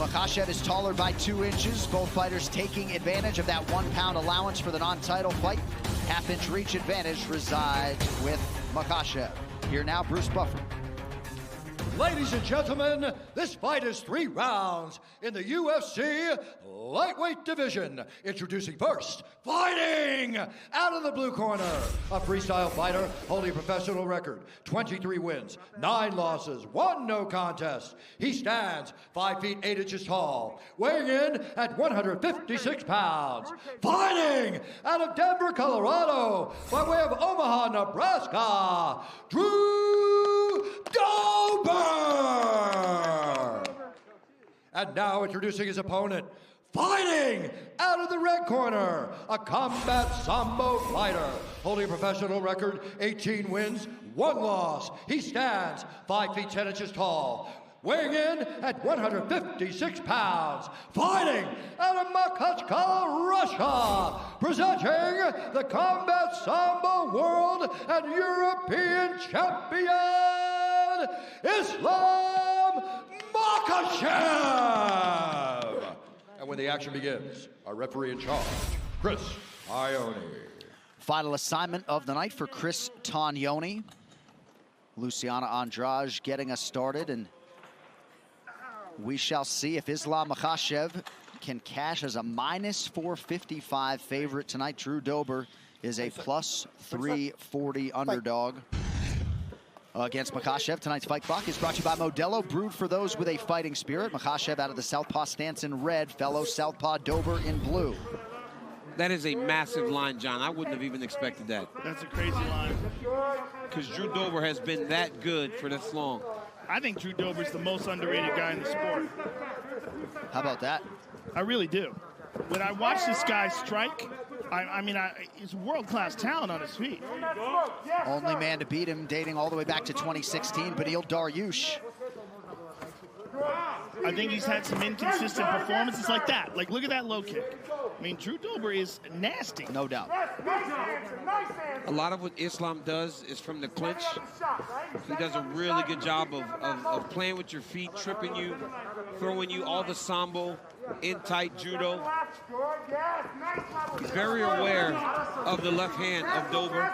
Makhachev is taller by 2 inches. Both fighters taking advantage of that 1 pound allowance for the non-title fight. Half-inch reach advantage resides with Makhachev. Here now, Bruce Buffer. Ladies and gentlemen, this fight is 3 rounds in the UFC lightweight division. Introducing first, fighting out of the blue corner, a freestyle fighter holding a professional record, 23 wins, 9 losses, 1 no contest. He stands 5 feet 8 inches tall, weighing in at 156 pounds. Fighting out of Denver, Colorado, by way of Omaha, Nebraska, Drew Dober! And now introducing his opponent, fighting out of the red corner, a combat sambo fighter, holding a professional record, 18 wins, 1 loss. He stands 5 feet 10 inches tall, weighing in at 156 pounds, fighting out of Makhachev, Russia, presenting the Combat Sambo World and European Champion, Islam Makhachev! And when the action begins, our referee in charge, Chris Ione. Final assignment of the night for Chris Tognoni. Luciana Andrade getting us started, and we shall see if Islam Makhachev can cash as a minus 455 favorite tonight. Drew Dober is a plus 340 underdog against Makhachev. Tonight's Fight Clock is brought to you by Modelo, brewed for those with a fighting spirit. Makhachev out of the southpaw stance in red, fellow southpaw Dober in blue. That is a massive line, John. I wouldn't have even expected that. That's a crazy line. Because Drew Dober has been that good for this long. I think Drew Dober's the most underrated guy in the sport. How about that? I really do. When I watch this guy strike, I mean, he's world-class talent on his feet. Only man to beat him, dating all the way back to 2016, Beneil Dariush. I think he's had some inconsistent performances like that. Like, look at that low kick. I mean, Drew Dober is nasty. No doubt. A lot of what Islam does is from the clinch. He does a really good job of playing with your feet, tripping you, throwing you all the sambo, in tight judo. He's very aware of the left hand of Dober.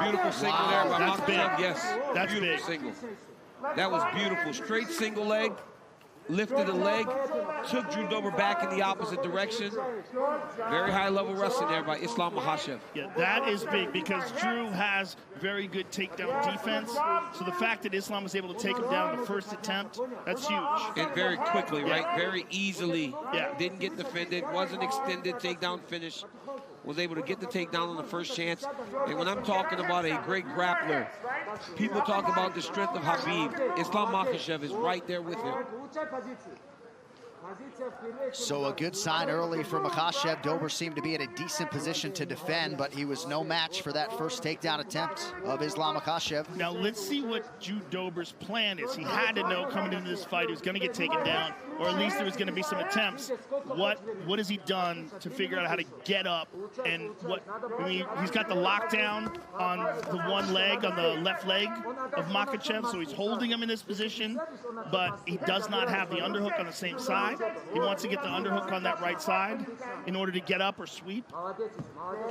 Beautiful single there by Makhachev. Yes, that's beautiful big. single. That was beautiful. Straight single leg. Lifted a leg, took Drew Dober back in the opposite direction. Very high-level wrestling there by Islam Makhachev. Yeah, that is big because Drew has very good takedown defense. So the fact that Islam was able to take him down the first attempt, that's huge. And very quickly, right? Very easily. Yeah. Didn't get defended, wasn't extended takedown finish. Was able to get the takedown on the first chance. And when I'm talking about a great grappler, people talk about the strength of Habib. Islam Makhachev is right there with him. So a good sign early for Makhachev. Dober seemed to be in a decent position to defend, but he was no match for that first takedown attempt of Islam Makhachev. Now let's see what Drew Dober's plan is. He had to know coming into this fight he was going to get taken down, or at least there was going to be some attempts. What has he done to figure out how to get up? And he's got the lockdown on the one leg, on the left leg of Makhachev, so he's holding him in this position, but he does not have the underhook on the same side. He wants to get the underhook on that right side in order to get up or sweep.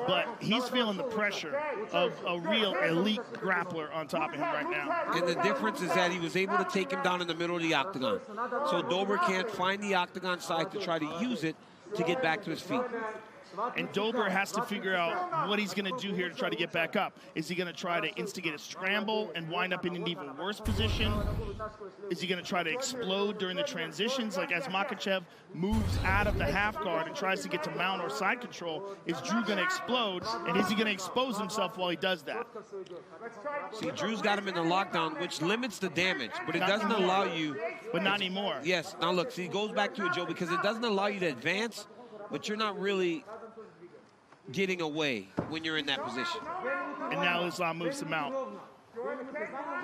But he's feeling the pressure of a real elite grappler on top of him right now. And the difference is that he was able to take him down in the middle of the octagon. So Dober can't find the octagon side to try to use it to get back to his feet. And Dober has to figure out what he's going to do here to try to get back up. Is he going to try to instigate a scramble and wind up in an even worse position? Is he going to try to explode during the transitions? Like as Makhachev moves out of the half guard and tries to get to mount or side control, is Drew going to explode? And is he going to expose himself while he does that? See, Drew's got him in the lockdown, which limits the damage, but it doesn't allow you. But not anymore. Yes. Now look, see, it goes back to it, Joe, because it doesn't allow you to advance, but you're not really getting away when you're in that position. And now Islam moves him out.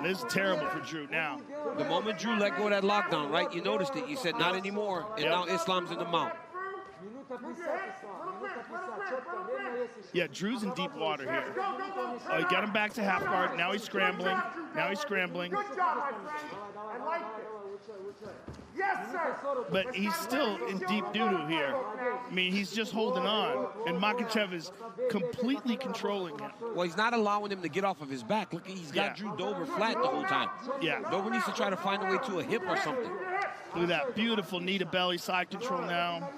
This is terrible for Drew now. The moment Drew let go of that lockdown, right, you noticed it. You said not anymore, and now Islam's in the mount. Yeah, Drew's in deep water here. He got him back to half guard. Now he's scrambling. Now he's scrambling. Good job. I like it. But he's still in deep doo-doo here. I mean, he's just holding on, and Makhachev is completely controlling him. Well, he's not allowing him to get off of his back. Look, he's got Drew Dober flat the whole time. Yeah. Dober needs to try to find a way to a hip or something. Look at that beautiful knee to belly side control now.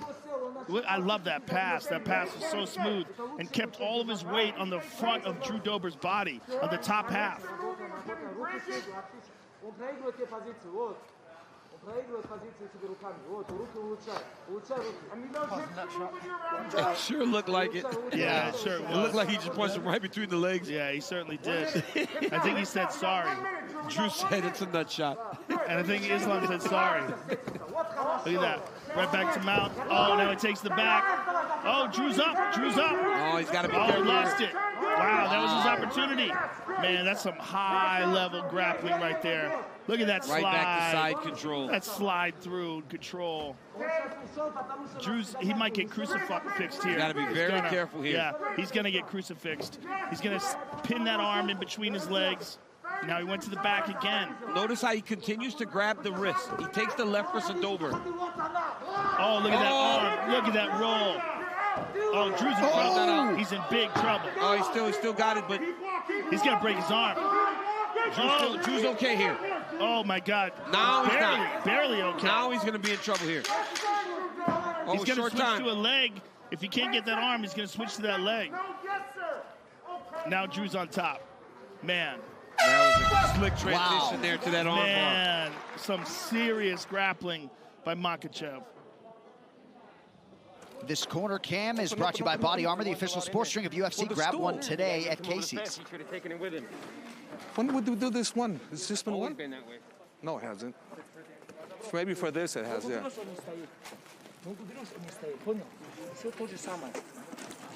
I love that pass. That pass was so smooth and kept all of his weight on the front of Drew Dober's body, on the top half. It sure looked like it. Yeah, it sure was. It looked like he just punched him right between the legs. Yeah, he certainly did. I think he said sorry. Drew said it's a nut shot. And I think Islam said sorry. Look at that. Right back to mount. Oh, now he takes the back. Oh, Drew's up. Drew's up. Oh, he's got to be careful. careful. Lost it. Wow, that was his opportunity. Man, that's some high-level grappling right there. Look at that slide. Right back to side control. That slide through control. He might get crucifixed here. You got to be very careful here. Yeah, he's going to get crucifixed. He's going to pin that arm in between his legs. Now he went to the back again. Notice how he continues to grab the wrist. He takes the left wrist of Dober. Oh, look at that arm. Look at that roll. Oh, Drew's in trouble. He's in big trouble. Oh, he still got it, but he's going to break his arm. Drew's okay here. Oh, my God. Now he's not. Barely okay. Now he's going to be in trouble here. Oh, he's going to switch to a leg. If he can't get that arm, he's going to switch to that leg. Now Drew's on top. Man. That was a slick transition there to that arm bar. Man, some serious grappling by Makhachev. This corner cam is brought to you by Body Armor, the official sports drink of UFC. Grab one today at Casey's. When would we do this one? It's just been one? Been that way. No, it hasn't. Maybe for this it has, yeah.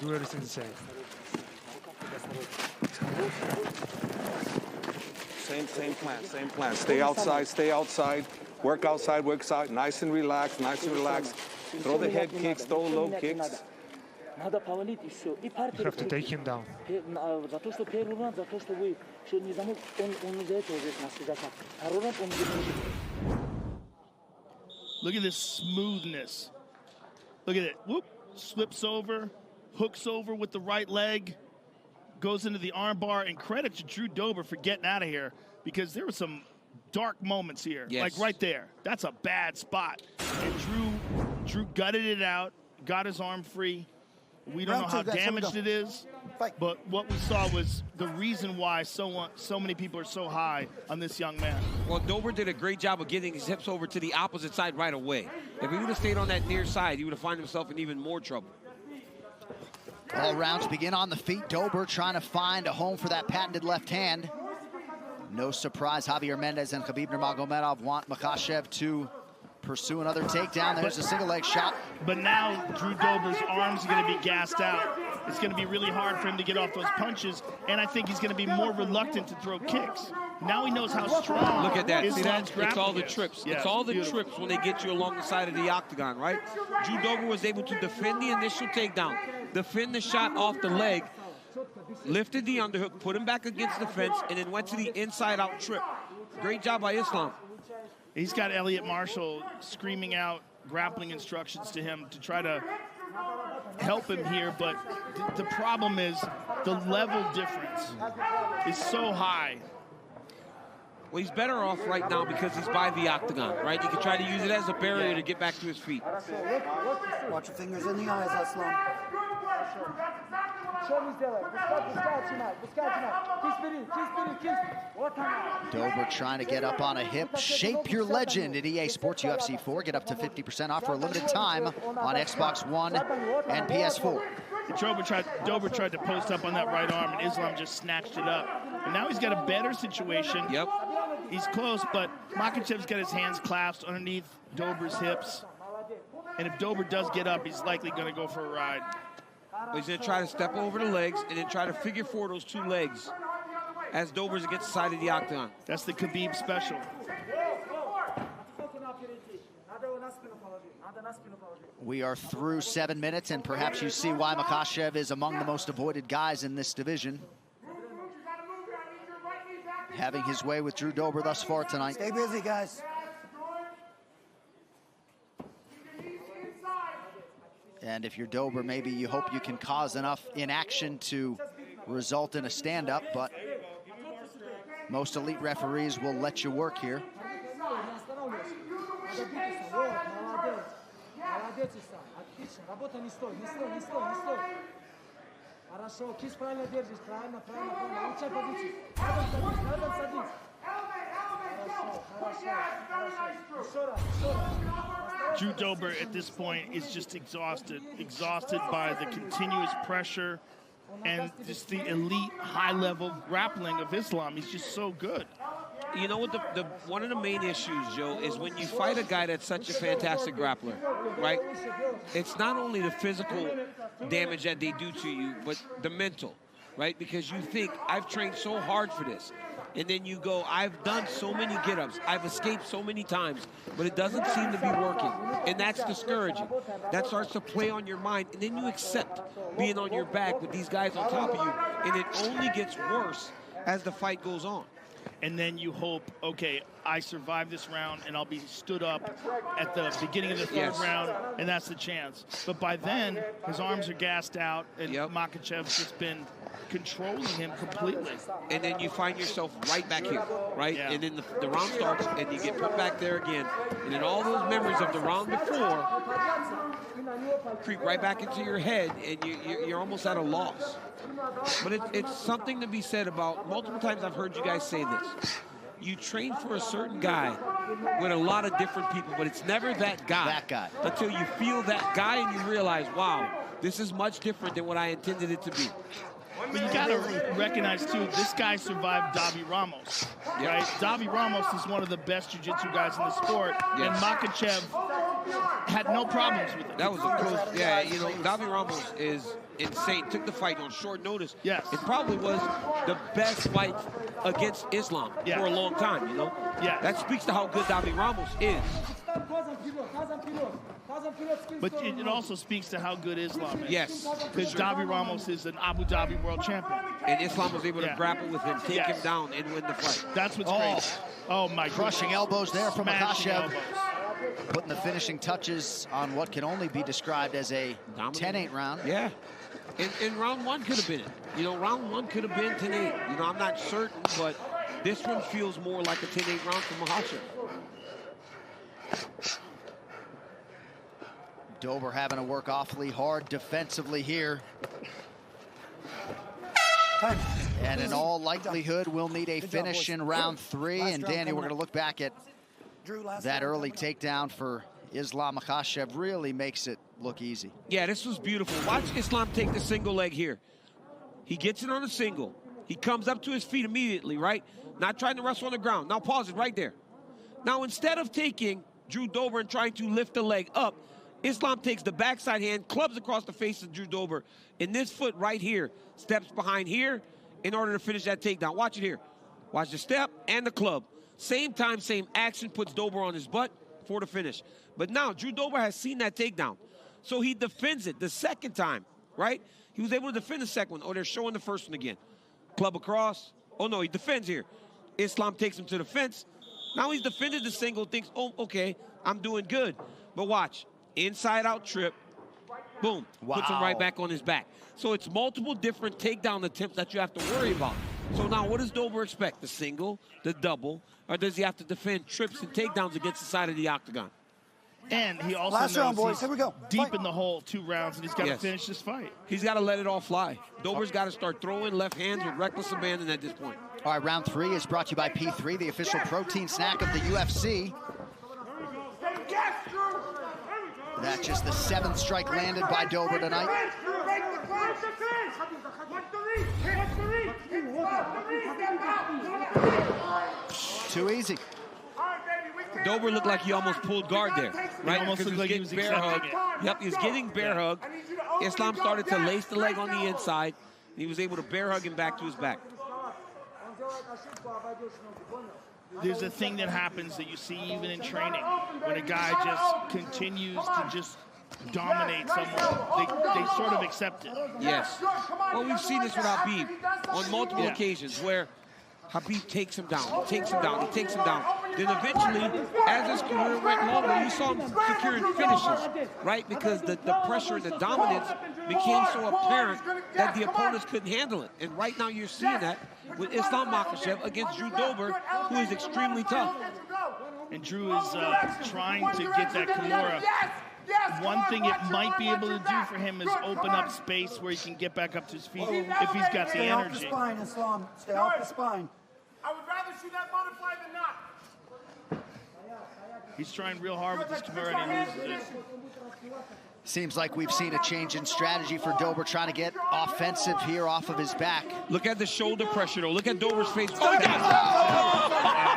Do everything the same. Same plan. Stay outside, work outside, nice and relaxed. Throw the head kicks, throw low kicks. You have to take him down. Look at this smoothness. Look at it. Whoop. Slips over, hooks over with the right leg, goes into the arm bar, and credit to Drew Dober for getting out of here, because there were some dark moments here. Yes. Like right there. That's a bad spot. And Drew gutted it out, got his arm free. We don't know how damaged it is, but what we saw was the reason why so many people are so high on this young man. Well, Dober did a great job of getting his hips over to the opposite side right away. If he would have stayed on that near side, he would have found himself in even more trouble. All rounds begin on the feet. Dober trying to find a home for that patented left hand. No surprise, Javier Mendez and Khabib Nurmagomedov want Makhachev to pursue another takedown. There's a single leg shot. But now Drew Dober's arms are going to be gassed out. It's going to be really hard for him to get off those punches, and I think he's going to be more reluctant to throw kicks. Now he knows how strong. Look at that. See Islam's that? It's all the grappling is. trips. Yeah, it's all the beautiful. trips when they get you along the side of the octagon, right? Drew Dober was able to defend the initial takedown, defend the shot off the leg, lifted the underhook, put him back against the fence, and then went to the inside-out trip. Great job by Islam. He's got Elliot Marshall screaming out grappling instructions to him to try to help him here, but the problem is the level difference is so high. Well, he's better off right now because he's by the octagon, right? He can try to use it as a barrier to get back to his feet. Watch your fingers in the eyes, Aslam. Dober trying to get up on a hip. Shape your legend at EA Sports UFC 4. Get up to 50% off for a limited time on Xbox One and PS4. Dober tried to post up on that right arm, and Islam just snatched it up. And now he's got a better situation. Yep. He's close, but Makhachev's got his hands clasped underneath Dober's hips. And if Dober does get up, he's likely going to go for a ride. But he's going to try to step over the legs and then try to figure four those two legs as Dober's against the side of the octagon. That's the Khabib special. We are through 7 minutes, and perhaps you see why Makhachev is among the most avoided guys in this division. Having his way with Drew Dober thus far tonight. Stay busy, guys. And if you're Dober, maybe you hope you can cause enough inaction to result in a stand-up, but most elite referees will let you work here. Drew Dober at this point is just exhausted by the continuous pressure and just the elite high-level grappling of Islam. He's just so good. You know what, one of the main issues, Joe, is when you fight a guy that's such a fantastic grappler, right? It's not only the physical damage that they do to you, but the mental, right? Because you think, I've trained so hard for this. And then you go, I've done so many get-ups, I've escaped so many times, but it doesn't seem to be working. And that's discouraging. That starts to play on your mind, and then you accept being on your back with these guys on top of you, and it only gets worse as the fight goes on. And then you hope, okay, I survive this round and I'll be stood up at the beginning of the third round, and that's the chance. But by then, his arms are gassed out, and Makhachev's just been controlling him completely. And then you find yourself right back here, right? Yeah. And then the round starts, and you get put back there again. And then all those memories of the round before creep right back into your head, and you're almost at a loss. But it's something to be said about, multiple times I've heard you guys say this. You train for a certain guy with a lot of different people, but it's never that guy. That guy. Until you feel that guy and you realize, wow, this is much different than what I intended it to be. But you gotta recognize too, this guy survived Davi Ramos, right? Davi Ramos is one of the best jiu-jitsu guys in the sport, and Makhachev had no problems with it. That was a close, yeah, you know, Davi Ramos is insane. Took the fight on short notice. Yes. It probably was the best fight against Islam for a long time, you know? Yeah. That speaks to how good Davi Ramos is. But it also speaks to how good Islam is. Yes. Because Davi Ramos is an Abu Dhabi world champion. And Islam was able to grapple with him, take him down, and win the fight. That's what's crazy. Oh, my Crushing elbows there from Makhachev. elbows. Putting the finishing touches on what can only be described as a 10-8 round. Yeah. And round one could have been it. You know, round one could have been 10-8. You know, I'm not certain, but this one feels more like a 10-8 round for Makhachev. Dober having to work awfully hard defensively here. And in all likelihood, we'll need a finish in round 3. And Danny, we're going to look back at that early takedown for Islam Makhachev. Really makes it look easy. Yeah, this was beautiful. Watch Islam take the single leg here. He gets it on a single. He comes up to his feet immediately, right? Not trying to wrestle on the ground. Now pause it right there. Now instead of taking Drew Dober and trying to lift the leg up, Islam takes the backside hand, clubs across the face of Drew Dober, and this foot right here steps behind here in order to finish that takedown. Watch it here. Watch the step and the club. Same time, same action, puts Dober on his butt for the finish. But now Drew Dober has seen that takedown, so he defends it the second time, right? He was able to defend the second one. Oh, they're showing the first one again. Club across. Oh, no, he defends here. Islam takes him to the fence. Now he's defended the single, thinks, oh, okay, I'm doing good. But watch. Inside-out trip, boom, puts him right back on his back. So it's multiple different takedown attempts that you have to worry about. So now what does Dober expect? The single, the double, or does he have to defend trips and takedowns against the side of the octagon? And he also knows he's deep in the hole 2 rounds, and he's got to finish this fight. He's got to let it all fly. Dober's got to start throwing left hands with reckless abandon at this point. All right, round 3 is brought to you by P3, the official protein snack of the UFC. That's just the 7th strike landed by Dober tonight. Too easy. Dober looked like he almost pulled guard there, right? Almost looked like he was bear hug. Yep, he was getting bear hug. Islam started to lace the leg on the inside, and he was able to bear hug him back to his back. There's a thing that happens that you see even in training when a guy just continues to just dominate someone. They sort of accept it. Yes. Well, we've seen this with Habib on multiple occasions where Habib takes him down, takes him down, he takes him down. then eventually, as his career went longer, you saw him securing finishes, right? Because the pressure and the dominance became so apparent that the opponents couldn't handle it. And right now you're seeing that with Islam Makhachev against Drew Dober, who is extremely tough. And Drew is trying to get that Kimura. One thing it might be able to do for him is open up space where he can get back up to his feet if he's got the energy. Stay off the spine, Islam. Stay off the spine. I would rather see that butterfly than not. He's trying real hard with this Kimura and he loses it. Seems like we've seen a change in strategy for Dober, trying to get offensive here off of his back. Look at the shoulder pressure, though. Look at Dober's face. Oh, he got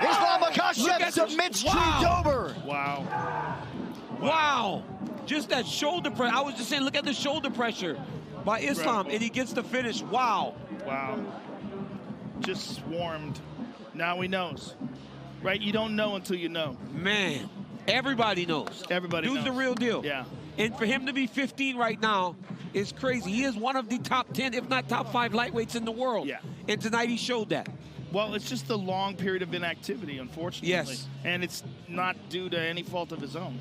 it! Islam Makhachev submits Drew Dober. Wow. Wow. Just that shoulder pressure. I was just saying, look at the shoulder pressure by Islam, and he gets the finish. Wow. Wow. Just swarmed. Now he knows. Right? You don't know until you know. Man, everybody knows. Everybody knows. Dude's the real deal. Yeah. And for him to be 15 right now is crazy. He is one of the top 10, if not top 5 lightweights in the world. Yeah. And tonight he showed that. Well, it's just a long period of inactivity, unfortunately. Yes. And it's not due to any fault of his own.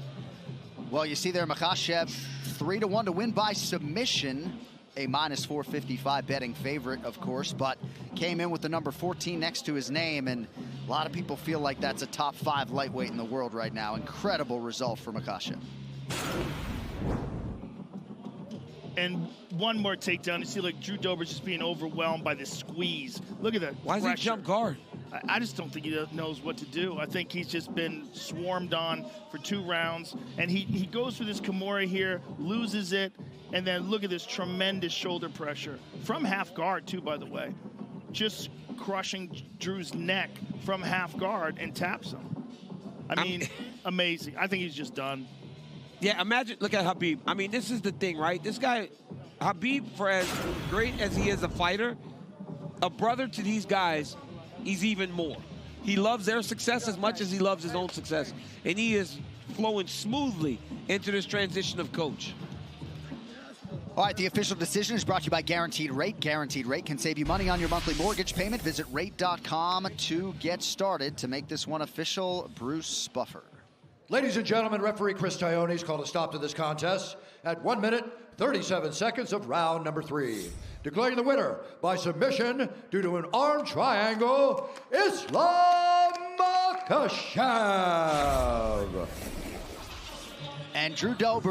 Well, you see there, Makhachev 3-1 to win by submission. A -455 betting favorite, of course, but came in with the number 14 next to his name, and a lot of people feel like that's a top 5 lightweight in the world right now. Incredible result for Makhachev. And one more takedown. You see, like, Drew Dober's just being overwhelmed by this squeeze. Look at that. Why does he jump guard? I just don't think he knows what to do. I think he's just been swarmed on for 2 rounds. And he goes for this Kimura here, loses it, and then look at this tremendous shoulder pressure. From half guard, too, by the way. Just crushing Drew's neck from half guard and taps him. I mean, amazing. I think he's just done. Yeah, imagine, look at Khabib. I mean, this is the thing, right? This guy, Khabib, for as great as he is a fighter, a brother to these guys, he's even more. He loves their success as much as he loves his own success. And he is flowing smoothly into this transition of coach. All right, the official decision is brought to you by Guaranteed Rate. Guaranteed Rate can save you money on your monthly mortgage payment. Visit rate.com to get started. To make this one official, Bruce Buffer. Ladies and gentlemen, referee Chris Tione's called a stop to this contest at 1 minute, 37 seconds of round number 3. Declaring the winner by submission due to an arm triangle, Islam Makhachev. And Drew Dober